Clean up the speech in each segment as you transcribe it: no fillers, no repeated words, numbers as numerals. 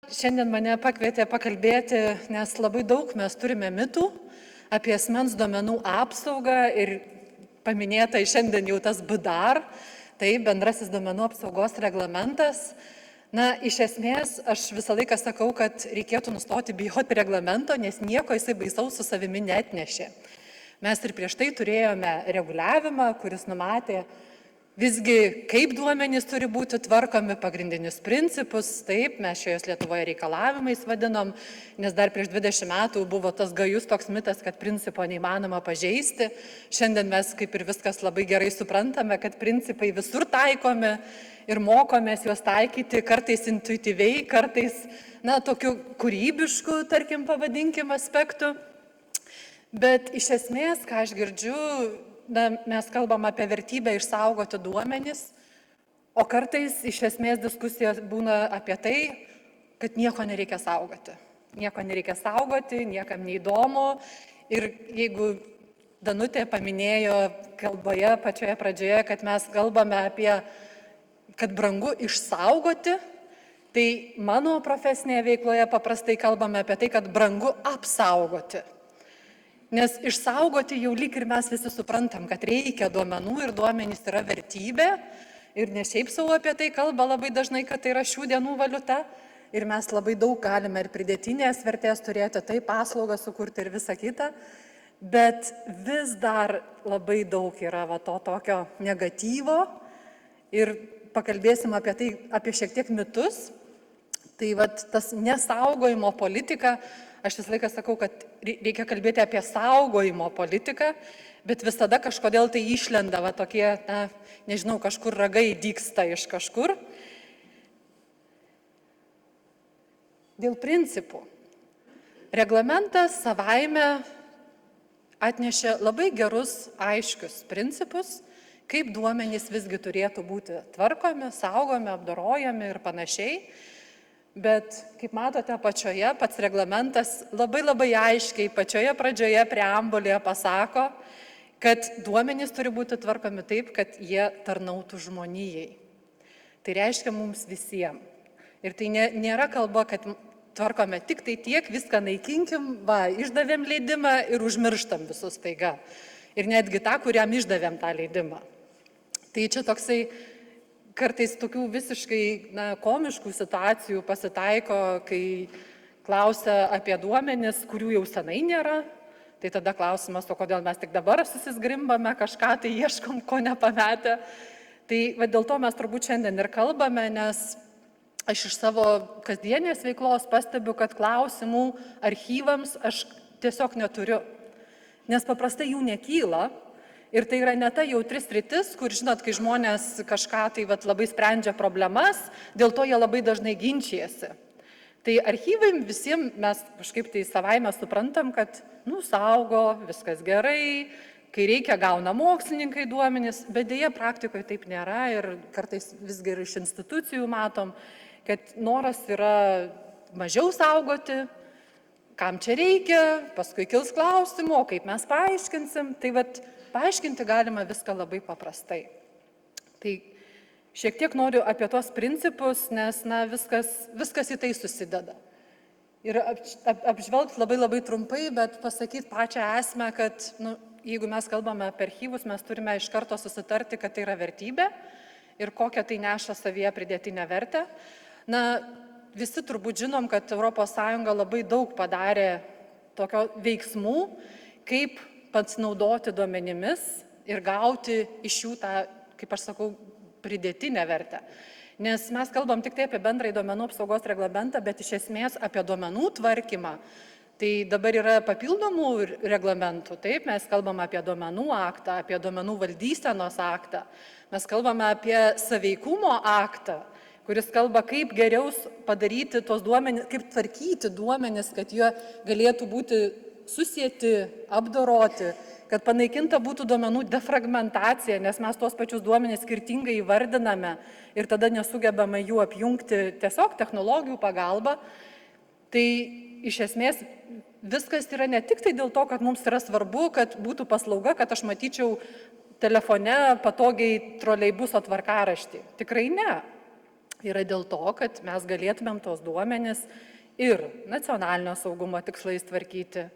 Šiandien mane pakvietė pakalbėti, nes labai daug mes turime mitų apie asmens duomenų apsaugą ir paminėta šiandien jau tas BDR, tai bendrasis duomenų apsaugos reglamentas. Iš esmės, aš visą laiką sakau, kad reikėtų nustoti bijoti reglamento, nes nieko jisai baisaus su savimi neatnešė. Mes ir prieš tai turėjome reguliavimą, kuris numatė visgi, kaip duomenys turi būti tvarkomi, pagrindinius principus, taip, mes šios Lietuvoje reikalavimais vadinom, nes dar prieš 20 metų buvo tas gajus toks mitas, kad principo neįmanoma pažeisti. Šiandien mes kaip ir viskas labai gerai suprantame, kad principai visur taikomi ir mokomės juos taikyti, kartais intuityviai, kartais, tokiu kūrybišku, tarkim, pavadinkim aspektu. Bet iš esmės, ką aš girdžiu, mes kalbam apie vertybę išsaugoti duomenis, o kartais iš esmės diskusijos būna apie tai, kad nieko nereikia saugoti. Nieko nereikia saugoti, niekam neįdomu. Ir jeigu Danutė paminėjo kalboje pačioje pradžioje, kad mes kalbame apie, kad brangu išsaugoti, tai mano profesinėje veikloje paprastai kalbame apie tai, kad brangu apsaugoti. Nes išsaugoti jau lyg ir mes visi suprantam, kad reikia duomenų ir duomenys yra vertybė. Ir ne šiaip savo apie tai kalba labai dažnai, kad tai yra šių dienų valiuta. Ir mes labai daug galime ir pridėtinės vertės turėti, tai paslaugą sukurti ir visą kitą. Bet vis dar labai daug yra to tokio negatyvo. Ir pakalbėsim apie tai, apie šiek tiek mitus. Tai tas nesaugojimo politika. Aš visą laiką sakau, kad reikia kalbėti apie saugojimo politiką, bet visada kažkodėl tai išlenda tokie, nežinau, kažkur ragai dygsta iš kažkur. Dėl principų. Reglamentas savaime atnešė labai gerus, aiškius principus, kaip duomenys visgi turėtų būti tvarkomi, saugomi, apdorojami ir panašiai. Bet, kaip matote, apačioje pats reglamentas labai aiškiai pačioje pradžioje preambulėje pasako, kad duomenys turi būti tvarkomi taip, kad jie tarnautų žmonijai. Tai reiškia mums visiems. Ir tai nėra kalba, kad tvarkome tik tai tiek, viską naikinkim, išdavėm leidimą ir užmirštam visus staiga. Ir netgi tą, kuriam išdavėm tą leidimą. Tai čia toksai kartais tokių visiškai komiškų situacijų pasitaiko, kai klausia apie duomenis, kurių jau senai nėra. Tai tada klausimas, o kodėl mes tik dabar susizgrimbame, kažką tai ieškom, ko nepametę. Tai dėl to mes turbūt šiandien ir kalbame, nes aš iš savo kasdienės veiklos pastebiu, kad klausimų archyvams aš tiesiog neturiu. Nes paprastai jų nekyla. Ir tai yra ne ta jautri sritis, kur, žinot, kai žmonės kažką tai labai sprendžia problemas, dėl to jie labai dažnai ginčijasi. Tai archyvai visiems mes kažkaip tai savaime suprantam, kad, saugo, viskas gerai, kai reikia gauna mokslininkai duomenis, bet dėja praktikoje taip nėra ir kartais visgi ir iš institucijų matom, kad noras yra mažiau saugoti, kam čia reikia, paskui kils klausimų, kaip mes paaiškinsim. Tai paaiškinti galima viską labai paprastai. Tai šiek tiek noriu apie tos principus, nes viskas į tai susideda. Ir apžvelgti labai trumpai, bet pasakyti pačią esmę, kad jeigu mes kalbame apie archyvus, mes turime iš karto susitarti, kad tai yra vertybė ir kokią tai neša savyje pridėtinę vertę. Visi turbūt žinom, kad ES labai daug padarė tokio veiksmų, kaip pasinaudoti duomenimis ir gauti iš jų tą, kaip aš sakau, pridėtinę vertę. Nes mes kalbam tik tai apie bendrąjį duomenų apsaugos reglamentą, bet iš esmės apie duomenų tvarkymą. Tai dabar yra papildomų reglamentų, taip, mes kalbam apie duomenų aktą, apie duomenų valdysenos aktą, mes kalbame apie saveikumo aktą, kuris kalba, kaip geriau padaryti tos duomenys, kaip tvarkyti duomenys, kad jie galėtų būti susieti, apdoroti, kad panaikinta būtų duomenų defragmentacija, nes mes tuos pačius duomenys skirtingai įvardiname ir tada nesugebame jų apjungti tiesiog technologijų pagalba. Tai iš esmės viskas yra ne tik tai dėl to, kad mums yra svarbu, kad būtų paslauga, kad aš matyčiau telefone patogiai troleibuso tvarkaraštį. Tikrai ne. yra dėl to, kad mes galėtumėm tos duomenis ir nacionalinio saugumo tikslais tvarkyti,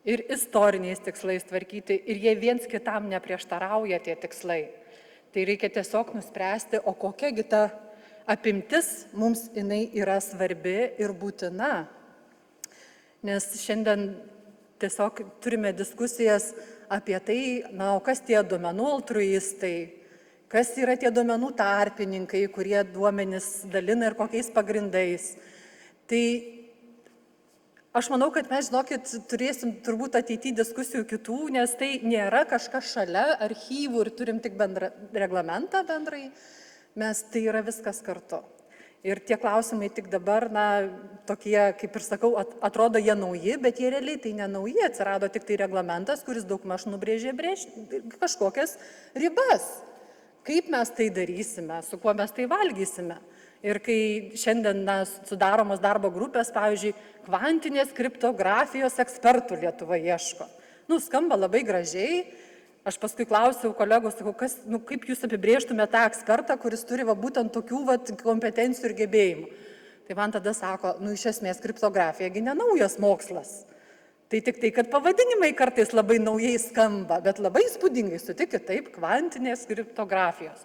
ir istoriniais tikslais tvarkyti, ir jie viens kitam neprieštarauja tie tikslai. Tai reikia tiesiog nuspręsti, o kokiagi ta apimtis mums jinai yra svarbi ir būtina. Nes šiandien tiesiog turime diskusijas apie tai, o kas tie duomenų altruistai, kas yra tie duomenų tarpininkai, kurie duomenis dalina ir kokiais pagrindais. Tai aš manau, kad mes, žinokit, turėsim turbūt ateityje diskusijų kitų, nes tai nėra kažkas šalia archyvų ir turim tik reglamentą bendrai, mes tai yra viskas kartu. Ir tie klausimai tik dabar, tokie, kaip ir sakau, atrodo jie nauji, bet jie realiai tai nenauji, atsirado tik tai reglamentas, kuris daugmaž nubrėžė kažkokias ribas. Kaip mes tai darysime, su kuo mes tai valgysime. Ir kai šiandien sudaromos darbo grupės, pavyzdžiui, kvantinės kriptografijos ekspertų Lietuva ieško. Skamba labai gražiai. Aš paskui klausiau kolegos, sakau, kaip jūs apibrėžtumėte tą ekspertą, kuris turi būtent tokių kompetencijų ir gebėjimų. Tai man tada sako, iš esmės kriptografijagi ne naujas mokslas. Tai tik tai, kad pavadinimai kartais labai naujai skamba, bet labai įspūdingai, sutikit, taip, kvantinės kriptografijos.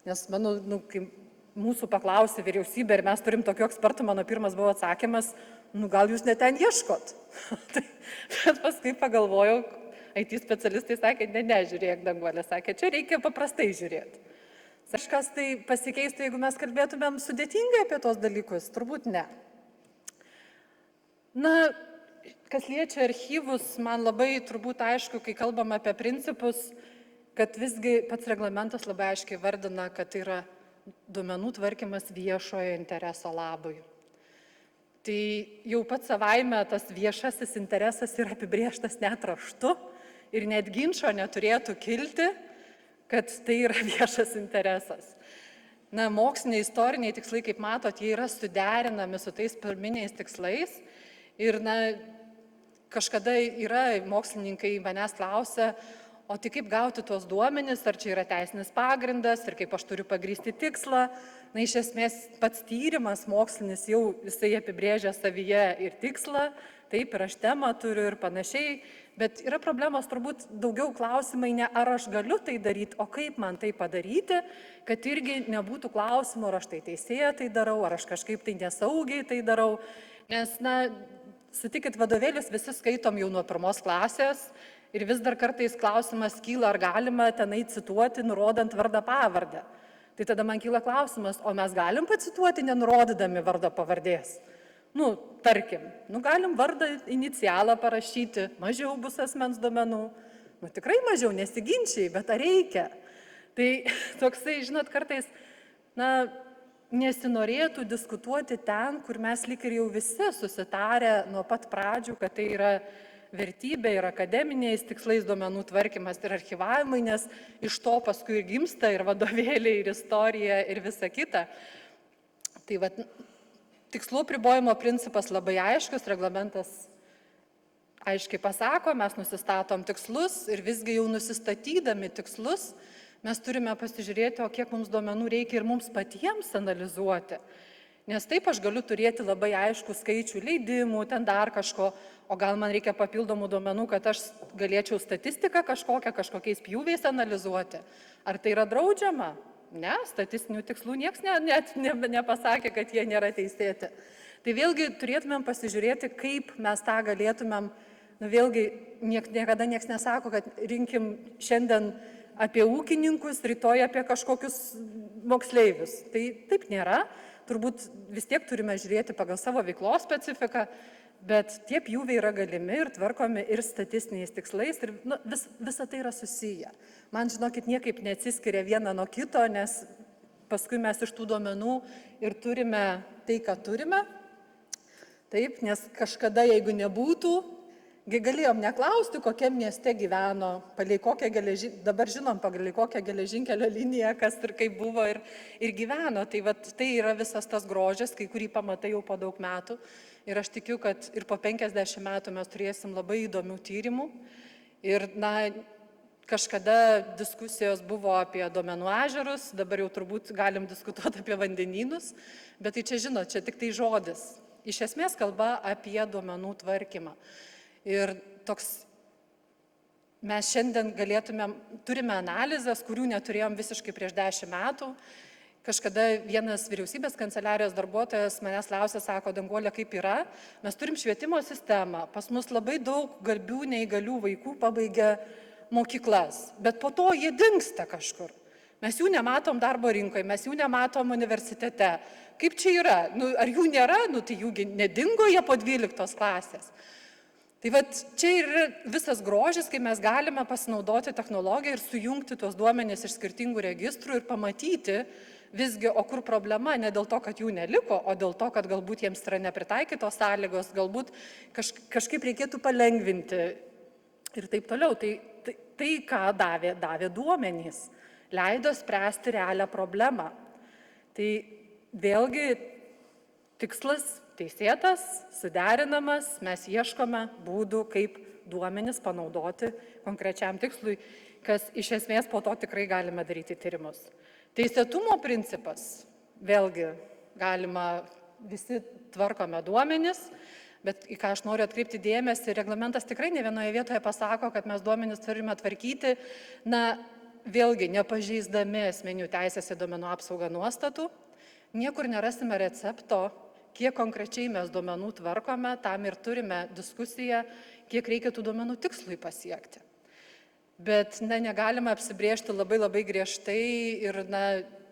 Nes, kai mūsų paklausė vyriausybė ir mes turim tokių ekspertų, mano pirmas buvo atsakymas, gal jūs ne ten ieškot. Bet paskui pagalvojau, IT specialistai sakė, žiūrėk, Danguolė, sakė, čia reikia paprastai žiūrėti. Kažkas tai pasikeistų, jeigu mes kalbėtumėm sudėtingai apie tos dalykus? Turbūt ne. Kas liečia archyvus, man labai turbūt aišku, kai kalbam apie principus, kad visgi pats reglamentas labai aiškiai vardina, kad tai yra duomenų tvarkymas viešojo intereso labui. Tai jau pats savaime tas viešasis interesas yra apibrėžtas net raštu ir net ginčo neturėtų kilti, kad tai yra viešas interesas. Moksliniai, istoriniai tikslai, kaip matot, jie yra suderinami su tais pirminiais tikslais ir kažkada yra mokslininkai manęs klausia, o tai kaip gauti tuos duomenis, ar čia yra teisinis pagrindas ir kaip aš turiu pagrįsti tikslą. Iš esmės pats tyrimas mokslinis jau jisai apibrėžia savyje ir tikslą, taip ir aš temą turiu ir panašiai, bet yra problemos turbūt daugiau klausimai ne ar aš galiu tai daryti, o kaip man tai padaryti, kad irgi nebūtų klausimų, ar aš tai teisėtai darau, ar aš kažkaip tai nesaugiai tai darau, nes, sutikit, vadovėlius visi skaitom jau nuo 1 klasės ir vis dar kartais klausimas kyla, ar galima tenai cituoti, nurodant vardą pavardę. Tai tada man kyla klausimas, o mes galim pacituoti, nenurodydami vardą pavardės? Tarkim, galim vardą inicialą parašyti, mažiau bus asmens duomenų. Tikrai mažiau, nesiginčiai, bet ar reikia? Tai toksai, žinot, kartais, nesinorėtų diskutuoti ten, kur mes lyg ir jau visi susitarę nuo pat pradžių, kad tai yra vertybė ir akademiniais tikslais duomenų tvarkymas ir archyvavimai, nes iš to paskui ir gimsta ir vadovėliai, ir istorija, ir visa kita. Tai tikslų apribojimo principas labai aiškus, reglamentas aiškiai pasako, mes nusistatom tikslus ir visgi jau nusistatydami tikslus, mes turime pasižiūrėti, o kiek mums duomenų reikia ir mums patiems analizuoti. Nes taip aš galiu turėti labai aiškų skaičių leidimų, ten dar kažko, o gal man reikia papildomų duomenų, kad aš galėčiau statistiką kažkokiais pjūviais analizuoti. Ar tai yra draudžiama? Ne, statistinių tikslų nieks net nepasakė, kad jie nėra teisėti. Tai vėlgi turėtumėm pasižiūrėti, kaip mes tą galėtumėm, vėlgi niekada nieks nesako, kad rinkim šiandien apie ūkininkus, rytoj apie kažkokius moksleivius. Tai taip nėra. Turbūt vis tiek turime žiūrėti pagal savo veiklos specifiką, bet tie pjūviai yra galimi ir tvarkomi ir statistiniais tikslais ir visa tai yra susiję. Man, žinokit, niekaip neatsiskiria viena nuo kito, nes paskui mes iš tų duomenų ir turime tai, ką turime. Taip, nes kažkada, jeigu nebūtų, galėjom neklausti, kokiam mieste gyveno, dabar žinom, pagal kokią geležinkelio liniją, kas ir kaip buvo ir gyveno. Tai yra visas tas grožis, kai kurį pamatai jau po daug metų. Ir aš tikiu, kad ir po 50 metų mes turėsim labai įdomių tyrimų. Ir kažkada diskusijos buvo apie duomenų ežerus, dabar jau turbūt galim diskutuoti apie vandenynus, bet tai čia žinot, čia tik tai žodis. Iš esmės kalba apie duomenų tvarkymą. Ir toks, mes šiandien turime analizės, kurių neturėjom visiškai prieš 10 metų. Kažkada vienas vyriausybės kanceliarijos darbuotojas manęs klausė, sako, Danguolė, kaip yra, mes turim švietimo sistemą, pas mus labai daug garbių neįgalių vaikų pabaigia mokyklas, bet po to jie dingsta kažkur. Mes jų nematom darbo rinkoje, mes jų nematom universitete. Kaip čia yra? Ar jų nėra? Tai jų nedingo jie po 12 klasės. Tai čia yra visas grožis, kai mes galime pasinaudoti technologiją ir sujungti tuos duomenis iš skirtingų registrų ir pamatyti visgi, o kur problema, ne dėl to, kad jų neliko, o dėl to, kad galbūt jiems yra nepritaikytos sąlygos, galbūt kažkaip reikėtų palengvinti ir taip toliau. Tai ką davė duomenys, leido spręsti realią problemą. Tai vėlgi tikslas teisėtas, suderinamas, mes ieškome būdų, kaip duomenis panaudoti konkrečiam tikslui, kas iš esmės po to tikrai galime daryti tyrimus. Teisėtumo principas, vėlgi galima, visi tvarkome duomenis, bet į ką aš noriu atkreipti dėmesį, reglamentas tikrai ne vienoje vietoje pasako, kad mes duomenis turime tvarkyti, vėlgi nepažeisdami asmenių teisės į duomenų apsaugą nuostatų, niekur nerasime recepto, kiek konkrečiai mes duomenų tvarkome, tam ir turime diskusiją, kiek reikia tų duomenų tikslui pasiekti. Bet negalima apsibrėžti labai griežtai ir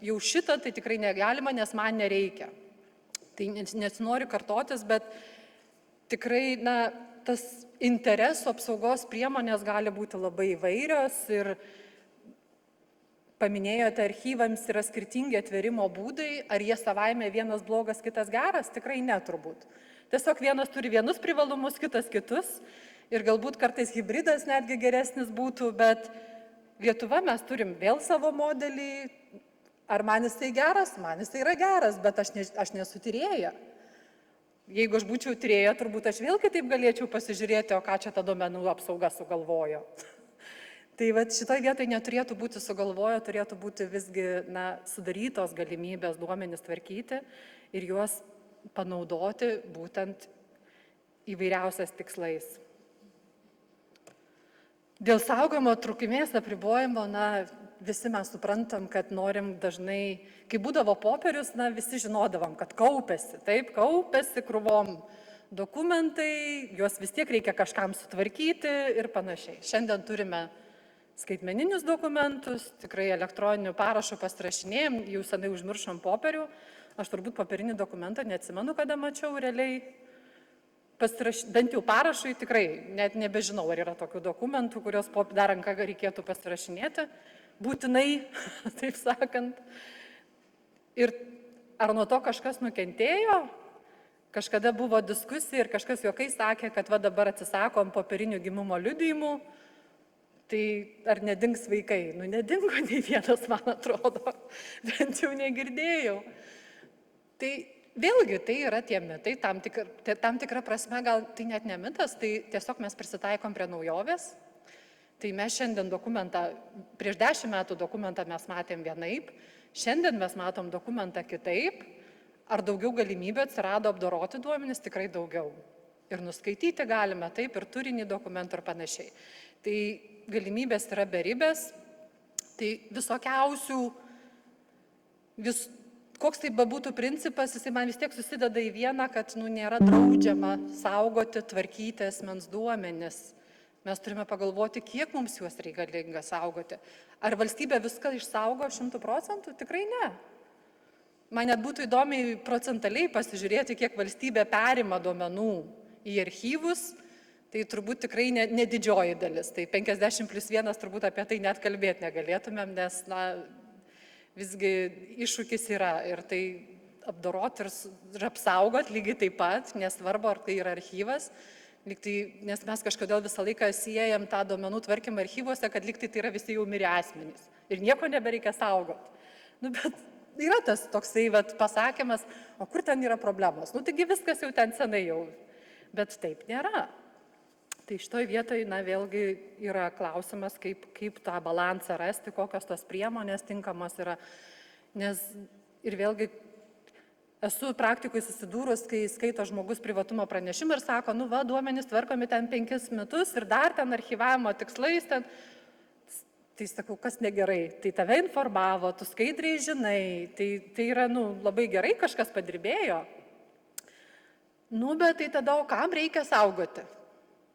jau šitą tai tikrai negalima, nes man nereikia. Tai nesinoriu kartotis, bet tikrai, tas interesų apsaugos priemonės gali būti labai įvairios ir paminėjote, archyvams yra skirtingi atverimo būdai, ar jie savaime vienas blogas, kitas geras, tikrai ne turbūt. Tiesiog vienas turi vienus privalumus, kitas kitus ir galbūt kartais hybridas netgi geresnis būtų, bet Lietuva mes turim vėl savo modelį, ar man jisai geras, man jisai yra geras, bet aš nesu tyrėja. Jeigu aš būčiau tyrėja, turbūt aš vėl kitaip galėčiau pasižiūrėti, o ką čia ta duomenų apsauga sugalvojo. Tai šitoje vietoje neturėtų būti sugalvojo, turėtų būti visgi sudarytos galimybės duomenis tvarkyti ir juos panaudoti būtent įvairiausias tikslais. Dėl saugojimo trukmės apribojimo, visi mes suprantam, kad norim dažnai, kai būdavo popierius, visi žinodavom, kad kaupėsi krūvom dokumentai, juos vis tiek reikia kažkam sutvarkyti ir panašiai. Šiandien turime skaitmeninius dokumentus, tikrai elektroninių parašų pasirašinėjom, jau senai užmiršom popierių. Aš turbūt popierinį dokumentą neatsimenu, kada mačiau realiai. Bent jau parašui tikrai, net nebežinau, ar yra tokių dokumentų, kurios dar ranka reikėtų pasirašinėti, būtinai, taip sakant. Ir ar nuo to kažkas nukentėjo? Kažkada buvo diskusija ir kažkas juokais sakė, kad dabar atsisakom popierinių gimimo liudijimų, tai ar nedings vaikai? Nedingo nei vienas, man atrodo, bent jau negirdėjau. Tai vėlgi tai yra tie mitai, tam tikra prasme, gal tai net ne mitas, tai tiesiog mes prisitaikom prie naujovės. Tai mes šiandien dokumentą, prieš 10 metų dokumentą mes matėm vienaip, šiandien mes matom dokumentą kitaip, ar daugiau galimybė atsirado apdoroti duomenis, tikrai daugiau. Ir nuskaityti galime taip, ir turinį dokumentų ir panašiai. Tai galimybės yra beribės, tai visokiausių, koks tai bebūtų principas, jisai man vis tiek susideda į vieną, kad nėra draudžiama saugoti, tvarkyti asmens duomenis. Mes turime pagalvoti, kiek mums juos reikalinga saugoti. Ar valstybė viską išsaugo 100%? Tikrai ne. Man net būtų įdomiai procentaliai pasižiūrėti, kiek valstybė perima duomenų į archyvus, tai turbūt tikrai ne didžioji dalis. Tai 50+1 turbūt apie tai net kalbėti negalėtumėm, nes visgi iššūkis yra ir tai apdoroti ir apsaugot lygiai taip pat, nesvarbu, ar tai yra archyvas, nes mes kažkodėl visą laiką siejam tą duomenų tvarkymą archyvuose, kad lyg tai yra visi jau mirę asmenys ir nieko nebereikia saugot. Bet yra tas toksai pasakymas, o kur ten yra problemos? Taigi viskas jau ten senai jau, bet taip nėra. Tai šitoj vietoj, vėlgi yra klausimas, kaip tą balansą rasti, kokios tos priemonės tinkamos yra. Nes ir vėlgi esu praktikui susidūrus, kai skaito žmogus privatumo pranešimą ir sako, duomenys tvarkomi ten 5 metus ir dar ten archyvavimo tikslais ten. Tai sakau, kas negerai, tai tave informavo, tu skaidriai žinai, tai yra labai gerai, kažkas padirbėjo. Bet tai tada, o kam reikia saugoti?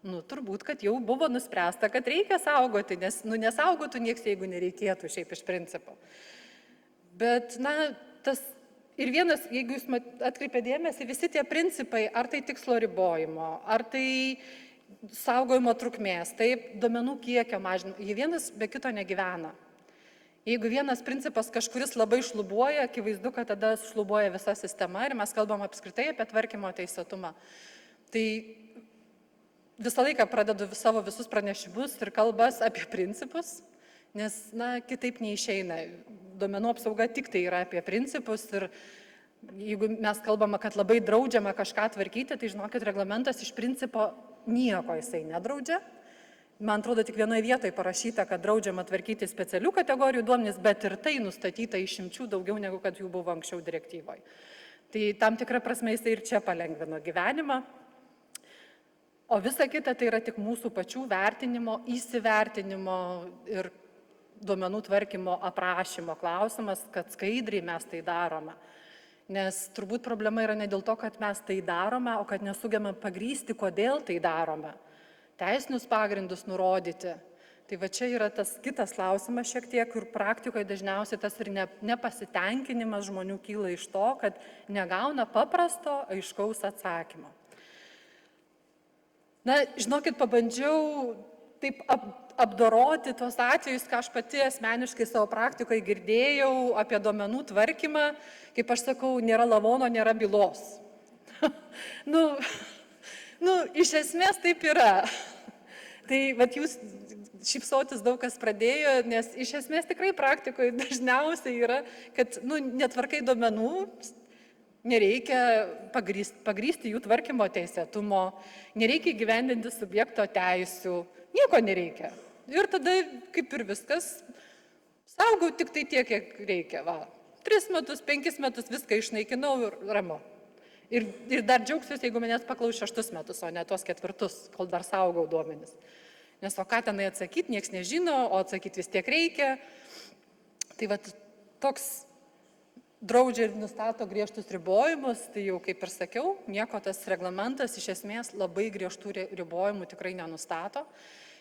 Turbūt, kad jau buvo nuspręsta, kad reikia saugoti, nes nesaugotų nieks, jeigu nereikėtų šiaip iš principo. Bet, tas ir vienas, jeigu jūs atkreipė dėmesį, visi tie principai, ar tai tikslo ribojimo, ar tai saugojimo trukmės, taip, duomenų kiekio mažinimo, jie vienas be kito negyvena. Jeigu vienas principas kažkuris labai šlubuoja, akivaizdu, kad tada šlubuoja visa sistema ir mes kalbam apskritai apie tvarkymo teisėtumą. Tai visą laiką pradedu savo visus pranešimus ir kalbas apie principus, nes, kitaip neišeina. Duomenų apsauga tik tai yra apie principus ir jeigu mes kalbame, kad labai draudžiama kažką tvarkyti, tai žinokit, reglamentas iš principo nieko jisai nedraudžia. Man atrodo, tik vienoje vietoje parašyta, kad draudžiama tvarkyti specialių kategorijų duomenys, bet ir tai nustatyta išimčių daugiau negu kad jų buvo anksčiau direktyvoje. Tai tam tikra prasme jisai ir čia palengvino gyvenimą. O visa kita tai yra tik mūsų pačių vertinimo, įsivertinimo ir duomenų tvarkymo aprašymo klausimas, kad skaidriai mes tai darome. Nes turbūt problema yra ne dėl to, kad mes tai darome, o kad nesugebame pagrysti, kodėl tai darome. Teisinius pagrindus nurodyti. Tai va čia yra tas kitas klausimas šiek tiek, kur praktikoje dažniausiai tas ir nepasitenkinimas žmonių kyla iš to, kad negauna paprasto, aiškaus atsakymo. Žinokit, pabandžiau taip apdoroti tuos atvejus, ką aš pati asmeniškai savo praktikoje girdėjau apie duomenų tvarkymą, kaip aš sakau, nėra lavono, nėra bylos. Iš esmės taip yra. Tai jūs šypsotis daug kas pradėjo, nes iš esmės tikrai praktikoje dažniausiai yra, kad netvarkai duomenų, nereikia pagrysti jų tvarkymo teisėtumo, nereikia įgyvendinti subjekto teisių, nieko nereikia. Ir tada kaip ir viskas, saugau tik tai tiek, kiek reikia. 3 metus, 5 metus viską išnaikinau ir ramu. Ir dar džiaugsiuosi, jeigu manęs paklaus 6 metus, o ne tuos 4, kol dar saugau duomenis. Nes o ką tenai atsakyti, nieks nežino, o atsakyti vis tiek reikia. Tai toks draudžia ir nustato griežtus ribojimus, tai jau kaip ir sakiau, nieko tas reglamentas iš esmės labai griežtų ribojimų tikrai nenustato.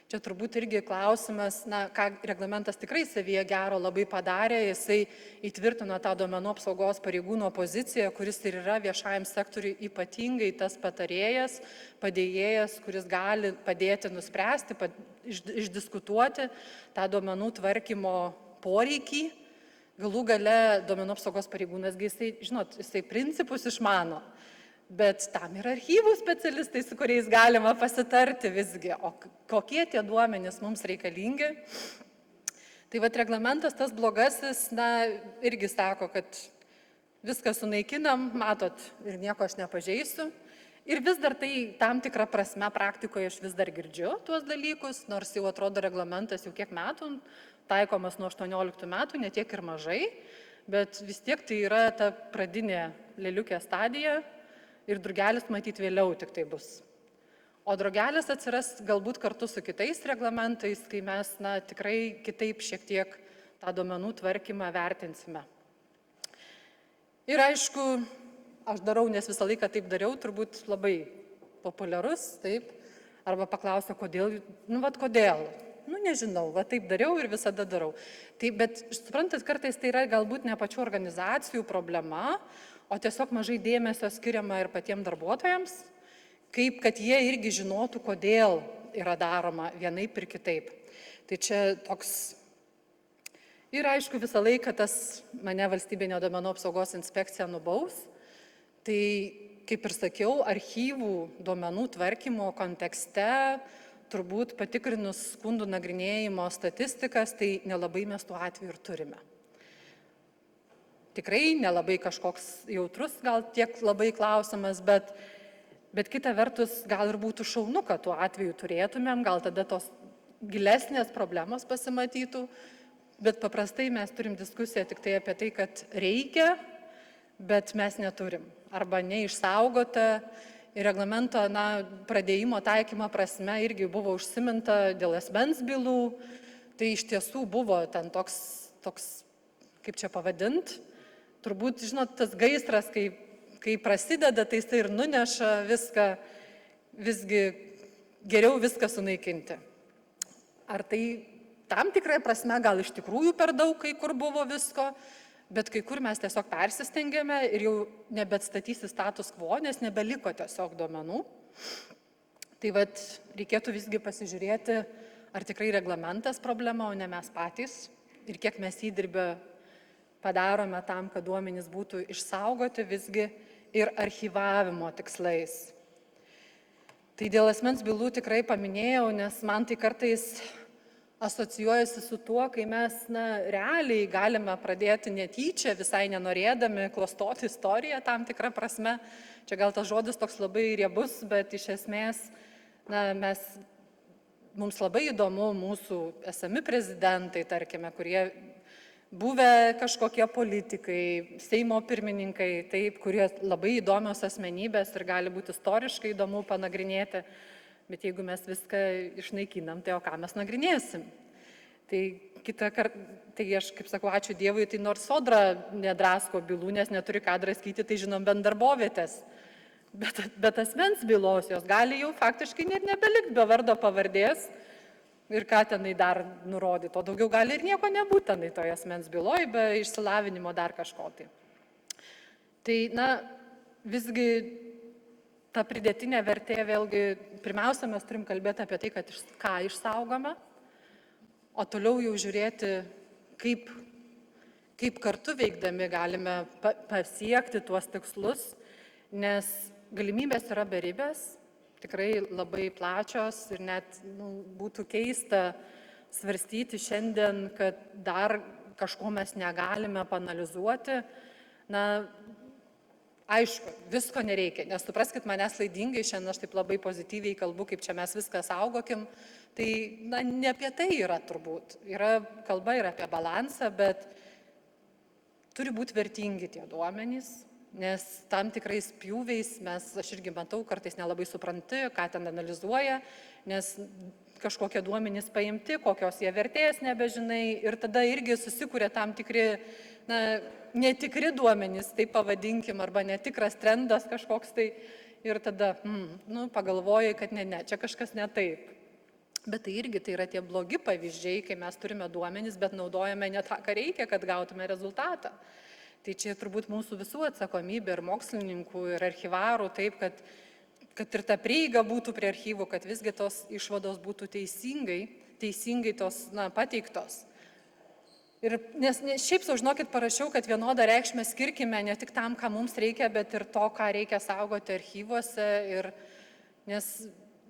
Čia turbūt irgi klausimas, ką reglamentas tikrai savyje gero labai padarė, jisai įtvirtino tą duomenų apsaugos pareigūno poziciją, kuris ir yra viešajam sektoriui ypatingai tas patarėjas, padėjėjas, kuris gali padėti nuspręsti, išdiskutuoti tą duomenų tvarkymo poreikį. Galų gale duomenų apsaugos pareigūnas, jisai principus išmano. Bet tam yra archyvų specialistai, su kuriais galima pasitarti visgi, o kokie tie duomenys mums reikalingi. Tai reglamentas tas blogasis, irgi sako, kad viską sunaikinam, matot, ir nieko aš nepažeisiu. Ir vis dar tai tam tikrą prasme praktikoje aš vis dar girdžiu tuos dalykus, nors jau atrodo reglamentas jau kiek metų, taikomas nuo 18 metų, ne tiek ir mažai, bet vis tiek tai yra ta pradinė lėliukė stadija. Ir drugelis matyti vėliau tik tai bus. O drugelis atsiras galbūt kartu su kitais reglamentais, kai mes tikrai kitaip šiek tiek tą duomenų tvarkymą vertinsime. Ir aišku, aš darau, nes visą laiką taip dariau, turbūt labai populiarus, taip, arba paklausia, kodėl, kodėl. Nežinau, taip dariau ir visada darau. Tai, bet suprantat, kartais tai yra galbūt ne pačių organizacijų problema, o tiesiog mažai dėmesio skiriama ir patiems darbuotojams, kaip kad jie irgi žinotų, kodėl yra daroma vienaip ir kitaip. Tai čia toks. Ir aišku, visą laiką tas mane valstybinė duomenų apsaugos inspekcija nubaus. Tai, kaip ir sakiau, archyvų duomenų tvarkymo kontekste, turbūt patikrinus skundų nagrinėjimo statistikas, tai nelabai mes tų atvejų ir turime. Tikrai nelabai kažkoks jautrus, gal tiek labai klausimas, bet Bet kita vertus, gal ir būtų šaunu, kad tuo atveju turėtumėm, gal tada tos gilesnės problemos pasimatytų, bet paprastai mes turim diskusiją tik tai apie tai, kad reikia, bet mes neturim. Arba neišsaugota ir reglamento pradėjimo taikymo prasme irgi buvo užsiminta dėl asmens bylų. Tai iš tiesų buvo ten toks kaip čia pavadint, turbūt, žinot, tas gaisras, kai prasideda, tai jis ir nuneša viską, visgi geriau viską sunaikinti. Ar tai tam tikrai prasme gal iš tikrųjų per daug kai kur buvo visko, bet kai kur mes tiesiog persistengėme ir jau nebeatstatysi status quo, nes nebeliko tiesiog duomenų. Tai vat reikėtų visgi pasižiūrėti, ar tikrai reglamentas problema, o ne mes patys, ir kiek mes įdirbę padarome tam, kad duomenys būtų išsaugoti visgi ir archyvavimo tikslais. Tai dėl asmens bylų tikrai paminėjau, nes man tai kartais asocijuojasi su tuo, kai mes realiai galime pradėti netyčia, visai nenorėdami, klastoti istoriją tam tikrą prasme. Čia gal tas žodis toks labai riebus, bet iš esmės mums labai įdomu mūsų esami prezidentai, tarkime, kurie buvę kažkokie politikai, Seimo pirmininkai, taip, kurie labai įdomios asmenybės ir gali būti istoriškai įdomu panagrinėti. Bet jeigu mes viską išnaikinam, tai o ką mes nagrinėsim? Tai kitą kartą, tai aš kaip sakau, ačiū Dievui, tai nors Sodra nedrasko bylų, nes neturi ką draskyti, tai žinom bent darbovietės. Bet asmens bylos jos gali jau faktiškai ir nebelikti be vardo pavardės ir ką tenai dar nurodyti. O daugiau gali ir nieko nebūti tenai toje asmens byloj, be išsilavinimo dar kažko tai. Tai, visgi ta pridėtinė vertė, vėlgi, pirmiausia, mes turim kalbėti apie tai, kad ką išsaugome, o toliau jau žiūrėti, kaip kartu veikdami galime pasiekti tuos tikslus, nes galimybės yra beribės, tikrai labai plačios ir net būtų keista svarstyti šiandien, kad dar kažko mes negalime paanalizuoti. Aišku, visko nereikia, nes supraskit manęs klaidingai, šiandien aš taip labai pozityviai kalbu, kaip čia mes viską saugokim, tai ne apie tai yra turbūt. Kalba yra apie balansą, bet turi būti vertingi tie duomenys, nes tam tikrais pjūviais aš irgi matau, kartais nelabai supranti, ką ten analizuoja, nes kažkokie duomenys paimti, kokios jie vertės nebežinai ir tada irgi susikuria tam tikri netikri duomenys, taip pavadinkim, arba netikras trendas kažkoks tai ir tada pagalvoji, kad ne, čia kažkas ne taip. Bet tai irgi tai yra tie blogi pavyzdžiai, kai mes turime duomenys, bet naudojame ne tą, ką reikia, kad gautume rezultatą. Tai čia turbūt mūsų visų atsakomybė ir mokslininkų, ir archyvarų, taip, kad ir ta prieiga būtų prie archyvų, kad visgi tos išvados būtų teisingai tos pateiktos. Nes šiaip sau, žinokit, parašiau, kad vienodą reikšmę skirkime ne tik tam, ką mums reikia, bet ir to, ką reikia saugoti archyvuose. Nes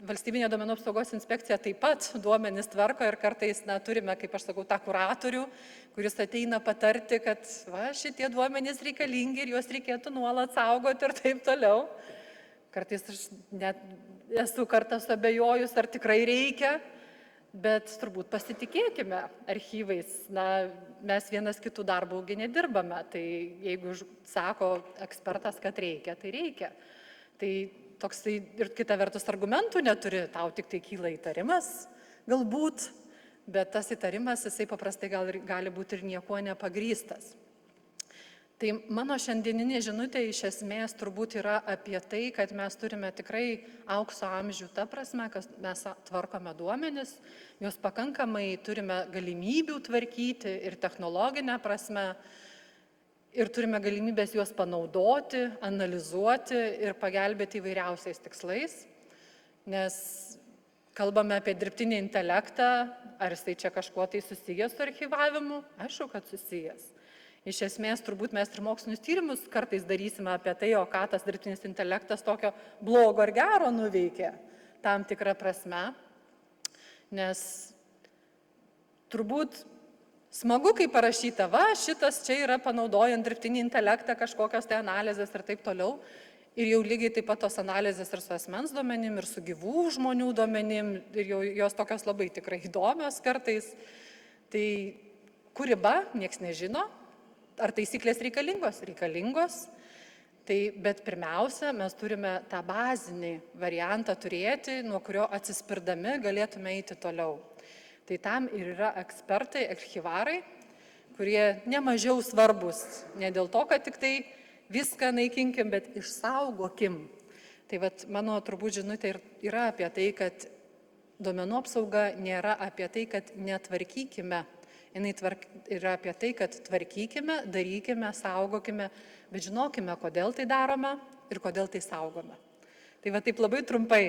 Valstybinė duomenų apsaugos inspekcija taip pat duomenis tvarko ir kartais turime, kaip aš sakau, tą kuratorių, kuris ateina patarti, kad šitie duomenys reikalingi ir juos reikėtų nuolat saugoti ir taip toliau. Kartais aš net esu kartais abejojus, ar tikrai reikia. Bet turbūt pasitikėkime archyvais, mes vienas kitų darbų nedirbame, tai jeigu sako ekspertas, kad reikia, tai reikia. Tai toksai ir kita vertus argumentų neturi, tau tik tai kyla įtarimas, galbūt, bet tas įtarimas, jisai paprastai gali būti ir niekuo nepagrįstas. Tai mano šiandieninė žinutė iš esmės turbūt yra apie tai, kad mes turime tikrai aukso amžių ta prasme, kad mes tvarkome duomenis, juos pakankamai turime galimybių tvarkyti ir technologinę prasme, ir turime galimybės juos panaudoti, analizuoti ir pagelbėti įvairiausiais tikslais, nes kalbame apie dirbtinį intelektą, ar jisai čia kažkuo tai susijęs su archyvavimu, aišku, kad susijęs. Iš esmės, turbūt mes ir mokslinius tyrimus kartais darysime apie tai, o ką tas dirbtinis intelektas tokio blogo ar gero nuveikė tam tikrą prasme. Nes turbūt smagu, kai parašyta, šitas čia yra panaudojant dirbtinį intelektą, kažkokios tai analizės ir taip toliau. Ir jau lygiai taip pat tos analizės ir su asmens duomenim, ir su gyvų žmonių duomenim, ir jau jos tokios labai tikrai įdomios kartais. Tai kur riba, nieks nežino. Ar taisyklės reikalingos? Reikalingos. Tai, bet pirmiausia, mes turime tą bazinį variantą turėti, nuo kurio atsispirdami galėtume eiti toliau. Tai tam ir yra ekspertai, archyvarai, kurie nemažiau svarbus, ne dėl to, kad tik tai viską naikinkim, bet išsaugokim. Tai vat, mano turbūt žinutė yra apie tai, kad duomenų apsauga nėra apie tai, kad netvarkykime. Jis yra apie tai, kad tvarkykime, darykime, saugokime, bet žinokime, kodėl tai darome ir kodėl tai saugome. Tai va taip labai trumpai.